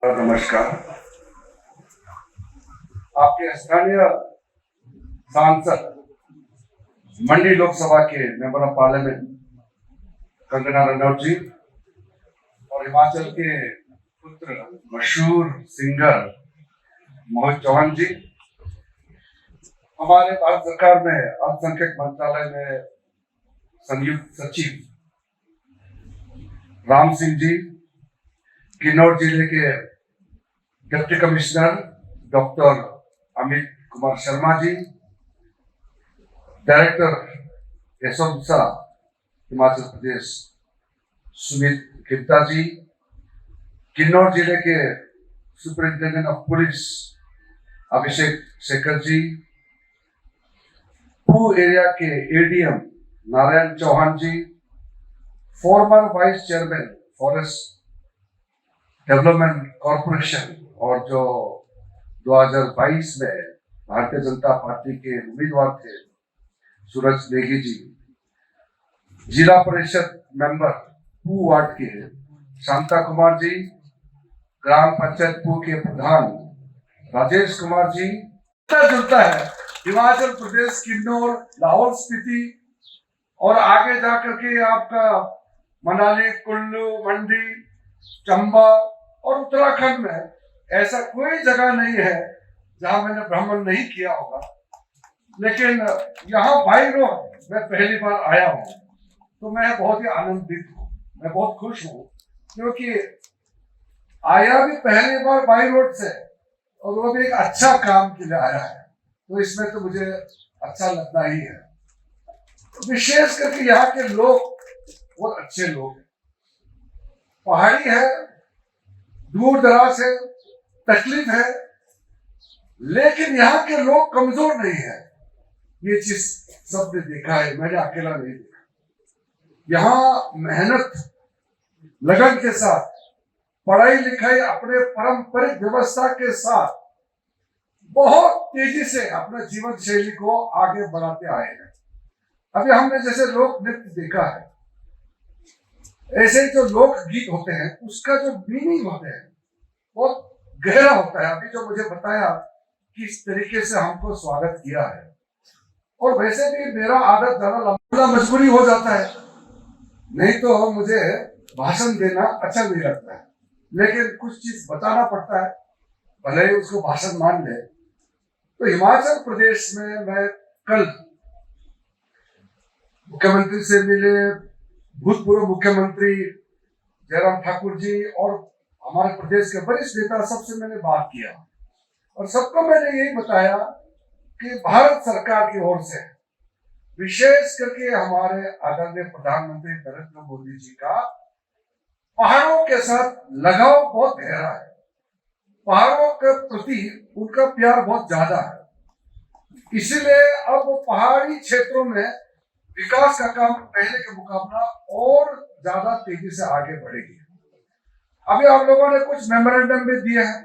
नमस्कार। आपके स्थानीय सांसद मंडी लोकसभा के member of parliament Kangana Ranaut ji और हिमाचल के पुत्र मशहूर सिंगर मोहित चौहान जी, हमारे भारत सरकार में अल्पसंख्यक मंत्रालय में संयुक्त सचिव राम सिंह जी, किन्नौर जिले के deputy commissioner doctor Amit Kumar Sharma ji, director Yashwant Himachal Pradesh Sumit Khipta ji, Kinnaur जिले के superintendent of police Abhishek Shekhar ji, Pooh area के ADM Narayan Chauhan ji, former vice chairman forest development corporation और जो 2022 में भारतीय जनता पार्टी के उम्मीदवार थे सूरज नेगी जी, जिला परिषद मेंबर पू वार्ड के शांता कुमार जी, ग्राम पंचायत पू के प्रधान राजेश कुमार जी, जुड़ता है हिमाचल प्रदेश, किन्नौर, लाहौल स्पीति और आगे जाकर के आपका मनाली, कुल्लू, मंडी, चंबा और उत्तराखंड में ऐसा कोई जगह नहीं है जहां मैंने भ्रमण नहीं किया होगा। लेकिन यहाँ बाई रोड मैं पहली बार आया हूँ तो मैं बहुत ही आनंदित हूँ, मैं बहुत खुश हूँ, क्योंकि आया भी पहली बार बाई रोड से और वो भी एक अच्छा काम के लिए आया है, तो इसमें तो मुझे अच्छा लगता ही है। विशेष करके यहाँ के लोग बहुत अच्छे लोग हैं, पहाड़ी है, दूर दराज है, तकलीफ है, लेकिन यहाँ के लोग कमजोर नहीं है। ये चीज सबने देखा है, मैंने अकेला नहीं देखा। यहाँ मेहनत लगन के साथ पढ़ाई लिखाई अपने पारंपरिक व्यवस्था के साथ बहुत तेजी से अपने जीवन शैली को आगे बढ़ाते आए हैं। अभी हमने जैसे लोक नृत्य देखा है, ऐसे जो लोक गीत होते हैं उसका जो मीनिंग होते हैं बहुत गहरा होता है। अभी जो मुझे बताया किस तरीके से हमको स्वागत किया है, और वैसे भी मेरा आदत ज्यादा लंबा मजबूरी हो जाता है, नहीं तो मुझे भाषण देना अच्छा नहीं लगता है, लेकिन कुछ चीज बताना पड़ता है, भले ही उसको भाषण मान ले। तो हिमाचल प्रदेश में मैं कल मुख्यमंत्री से मिले, भूतपूर्व मुख्यमंत्री जयराम ठाकुर जी और हमारे प्रदेश के वरिष्ठ नेता, सबसे मैंने बात किया और सबको मैंने यही बताया कि भारत सरकार की ओर से विशेष करके हमारे आदरणीय प्रधानमंत्री नरेंद्र मोदी जी का पहाड़ों के साथ लगाव बहुत गहरा है, पहाड़ों के प्रति उनका प्यार बहुत ज्यादा है। इसीलिए अब पहाड़ी क्षेत्रों में विकास का काम पहले के मुकाबला और ज्यादा तेजी से आगे बढ़ेगी। अभी आप लोगों ने कुछ मेमोरेंडम भी दिए हैं,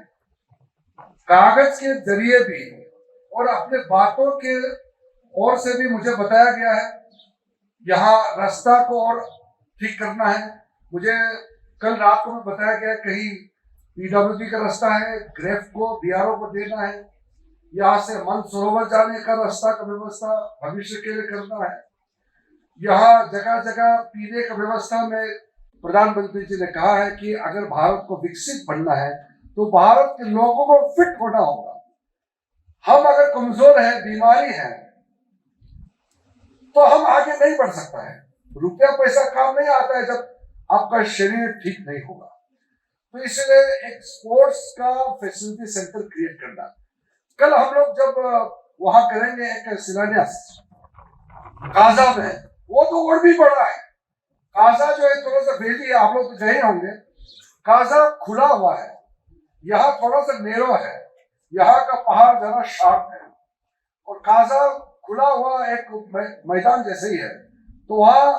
कागज के जरिए भी और अपने बातों के ओर से भी मुझे बताया गया है यहाँ रास्ता को और ठीक करना है। मुझे कल रात को बताया गया कहीं पीडब्ल्यूडी का रास्ता है, ग्रेफ को बीआरओ को देना है, यहाँ से मानसरोवर जाने का रास्ता का व्यवस्था भविष्य के लिए करना है। यहाँ जगह जगह पीने का व्यवस्था में प्रधानमंत्री जी ने कहा है कि अगर भारत को विकसित बनना है तो भारत के लोगों को फिट होना होगा। हम अगर कमजोर है, बीमारी है, तो हम आगे नहीं बढ़ सकता है। रुपया पैसा काम नहीं आता है जब आपका शरीर ठीक नहीं होगा। तो इसलिए एक स्पोर्ट्स का फैसिलिटी सेंटर क्रिएट करना। कल हम लोग जब वहां करेंगे एक शिलान्यास काजा में, वो तो और भी बड़ा है। काजा जो है थोड़ा सा भेदी है, आप लोग तो गए होंगे। काजा खुला हुआ है, यहाँ थोड़ा सा नेरो है, यहाँ का पहाड़ ज्यादा शार्प है, और काजा खुला हुआ एक मैदान जैसे ही है। तो वहाँ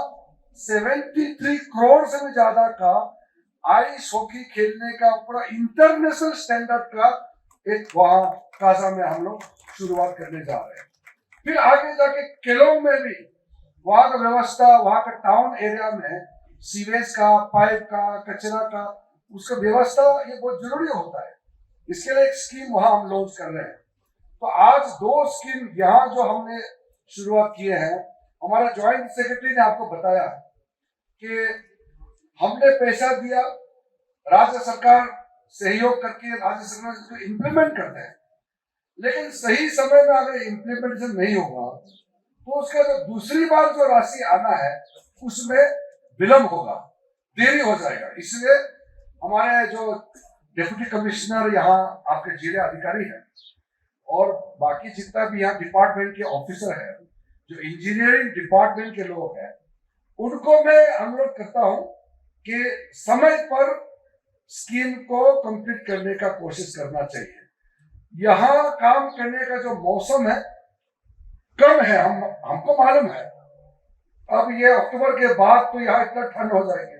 73 करोड़ से भी ज्यादा का आइस हॉकी खेलने का पूरा इंटरनेशनल स्टैंडर्ड का एक वहाँ काजा में हम लोग शुरुआत करने जा रहे हैं। फिर आगे जाके केलोंग में भी वहाँ का व्यवस्था, वहाँ का टाउन एरिया में सीवेज का, पाइप का, कचरा का उसका व्यवस्था ये बहुत जरूरी होता है। इसके लिए एक स्कीम वहां हम लॉन्च कर रहे हैं। तो आज 2 स्कीम यहाँ जो हमने शुरुआत किए हैं, हमारा ज्वाइंट सेक्रेटरी ने आपको बताया कि हमने पैसा दिया, राज्य सरकार सहयोग करके राज्य सरकार इसको इम्प्लीमेंट करते हैं, लेकिन सही समय में अगर इम्प्लीमेंटेशन नहीं होगा तो उसका जो दूसरी बार जो राशि आना है उसमें विलंब होगा, देरी हो जाएगा। इसलिए हमारे जो डिप्टी कमिश्नर यहाँ आपके जिले अधिकारी हैं और बाकी जितना भी यहाँ डिपार्टमेंट के ऑफिसर है, जो इंजीनियरिंग डिपार्टमेंट के लोग हैं, उनको मैं अनुरोध करता हूं कि समय पर स्कीम को कंप्लीट करने का कोशिश करना चाहिए। यहाँ काम करने का जो मौसम है कम है, हमको मालूम है। अब ये अक्टूबर के बाद तो यहाँ इतना ठंड हो जाएंगे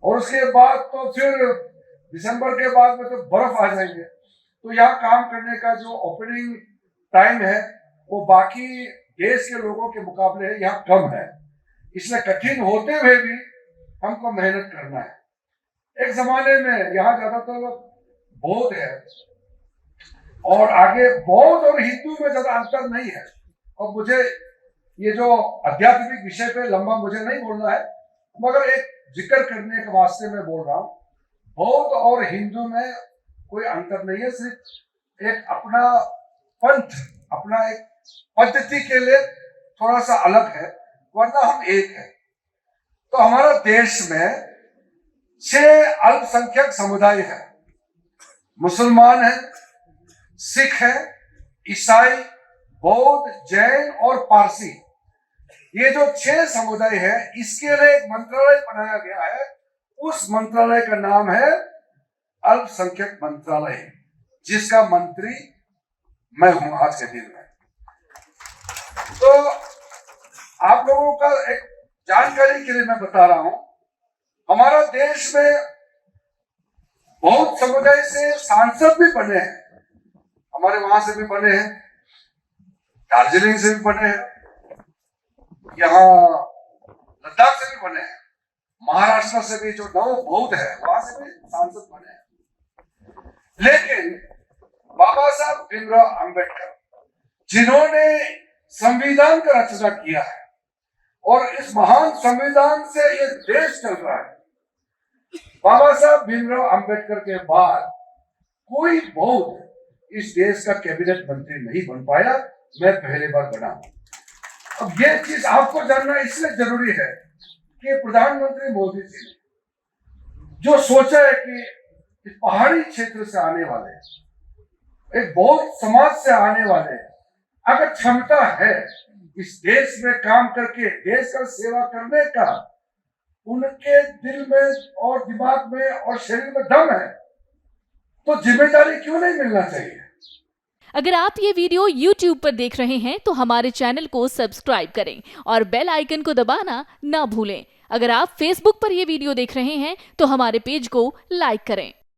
और उसके बाद तो फिर दिसंबर के बाद में तो बर्फ आ जाएंगे। तो यहाँ काम करने का जो ओपनिंग टाइम है वो बाकी देश के लोगों के मुकाबले यहाँ कम है, इसलिए कठिन होते हुए भी हमको मेहनत करना है। एक जमाने में यहाँ ज्यादातर बौद्ध है और आगे बौद्ध और हिंदू में ज्यादा अंतर नहीं है। और मुझे ये जो आध्यात्मिक विषय पे लंबा मुझे नहीं बोलना है, मगर एक जिक्र करने के वास्ते में बोल रहा हूँ। बौद्ध और हिंदू में कोई अंतर नहीं है, सिर्फ एक अपना पंथ, अपना एक पद्धति के लिए थोड़ा सा अलग है, वरना हम एक है। तो हमारा देश में 6 अल्पसंख्यक समुदाय है, मुसलमान है, सिख है, ईसाई, बौद्ध, जैन और पारसी। ये जो 6 समुदाय है, इसके लिए एक मंत्रालय बनाया गया है। उस मंत्रालय का नाम है अल्पसंख्यक मंत्रालय, जिसका मंत्री मैं हूं आज के दिन में। तो आप लोगों का एक जानकारी के लिए मैं बता रहा हूं, हमारा देश में बहुत समुदाय से सांसद भी बने हैं, हमारे वहां से भी बने हैं, दार्जिलिंग से भी बने हैं, यहाँ लद्दाख से भी बने हैं, महाराष्ट्र से भी जो नव बौद्ध है वहां से भी सांसद बने हैं। लेकिन बाबा साहब भीमराव अंबेडकर, जिन्होंने संविधान का रचना किया है और इस महान संविधान से ये देश चल रहा है, बाबा साहब भीमराव अंबेडकर के बाद कोई बौद्ध इस देश का कैबिनेट मंत्री नहीं बन पाया। मैं पहली बार बना। अब ये चीज आपको जानना इसलिए जरूरी है कि प्रधानमंत्री मोदी जी ने जो सोचा है कि इस पहाड़ी क्षेत्र से आने वाले, एक बौद्ध समाज से आने वाले, अगर क्षमता है इस देश में काम करके देश का सेवा करने का, उनके दिल में और दिमाग में और शरीर में दम है, तो जिम्मेदारी क्यों नहीं मिलना चाहिए। अगर आप ये वीडियो YouTube पर देख रहे हैं तो हमारे चैनल को सब्सक्राइब करें और बेल आइकन को दबाना ना भूलें। अगर आप Facebook पर ये वीडियो देख रहे हैं तो हमारे पेज को लाइक करें।